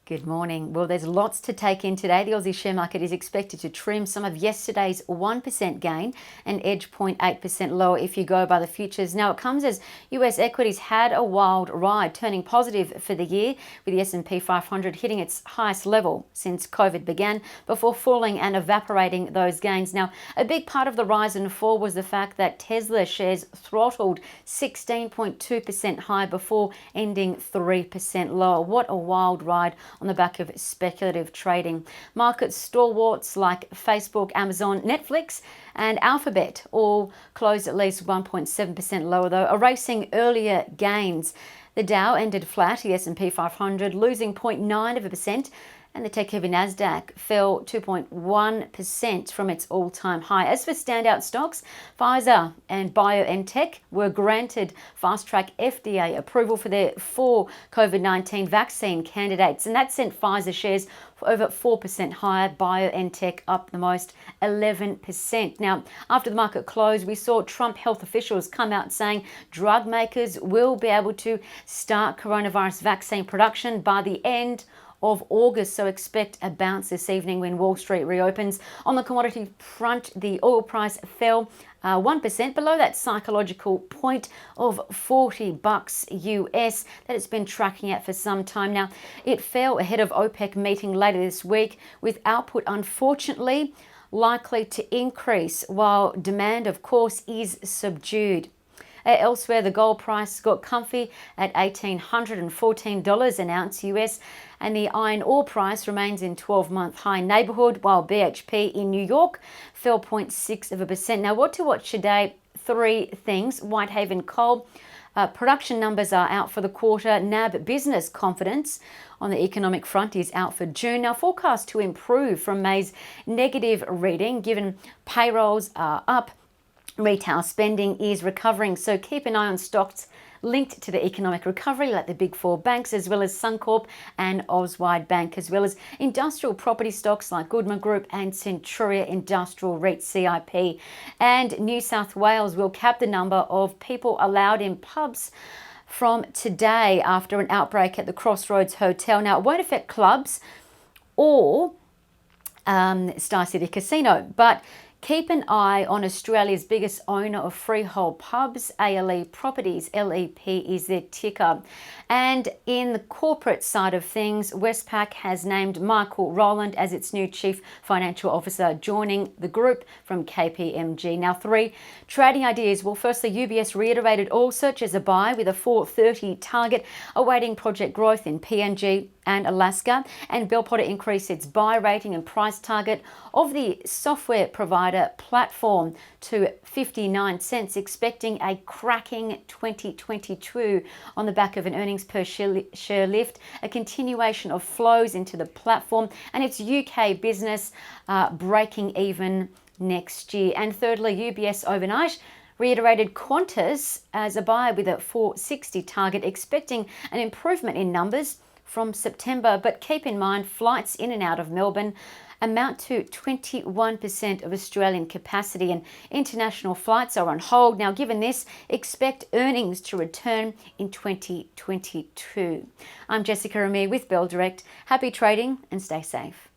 Good morning. Well, there's lots to take in today. The Aussie share market is expected to trim some of yesterday's 1% gain and edge 0.8% lower if you go by the futures. Now, it comes as US equities had a wild ride, turning positive for the year, with the S&P 500 hitting its highest level since COVID began before falling and evaporating those gains. Now, a big part of the rise and fall was the fact that Tesla shares throttled 16.2% high before ending 3% lower. What a wild ride on the back of speculative trading. Market stalwarts like Facebook, Amazon, Netflix and Alphabet all closed at least 1.7% lower, though, erasing earlier gains. The Dow ended flat, the S&P 500 losing 0.9%, and the tech-heavy Nasdaq fell 2.1% from its all-time high. As for standout stocks, Pfizer and BioNTech were granted fast-track FDA approval for their 4 COVID-19 vaccine candidates, and that sent Pfizer shares over 4% higher, BioNTech up the most, 11%. Now, after the market closed, we saw Trump health officials come out saying drug makers will be able to start coronavirus vaccine production by the end of August, so expect a bounce this evening when Wall Street reopens. On the commodity front, the oil price fell 1% below that psychological point of $40 US that it's been tracking at for some time now. It fell ahead of OPEC meeting later this week, with output unfortunately likely to increase while demand, of course, is subdued. Elsewhere, the gold price got comfy at $1,814 an ounce US, and the iron ore price remains in 12-month high neighbourhood, while BHP in New York fell 0.6%. Now, what to watch today? 3 things. Whitehaven Coal. Production numbers are out for the quarter. NAB business confidence on the economic front is out for June. Now, forecast to improve from May's negative reading, given payrolls are up. Retail spending is recovering, so keep an eye on stocks linked to the economic recovery, like the big 4 banks, as well as Suncorp and Auswide Bank, as well as industrial property stocks like Goodman Group and Centuria Industrial REIT CIP. And New South Wales will cap the number of people allowed in pubs from today after an outbreak at the Crossroads Hotel. Now, it won't affect clubs or Star City Casino, but keep an eye on Australia's biggest owner of freehold pubs, ALE Properties, LEP is their ticker. And in the corporate side of things, Westpac has named Michael Rowland as its new Chief Financial Officer, joining the group from KPMG. Now, 3 trading ideas. Well, firstly, UBS reiterated all search as a buy with a 430 target, awaiting project growth in PNG and Alaska, and Bell Potter increased its buy rating and price target of the software provider Platform to 59 cents, expecting a cracking 2022 on the back of an earnings per share lift, a continuation of flows into the platform, and its UK business breaking even next year. And thirdly, UBS overnight reiterated Qantas as a buy with a 460 target, expecting an improvement in numbers from September. But keep in mind, flights in and out of Melbourne amount to 21% of Australian capacity, and international flights are on hold. Now, given this, expect earnings to return in 2022. I'm Jessica Amir with Bell Direct. Happy trading and stay safe.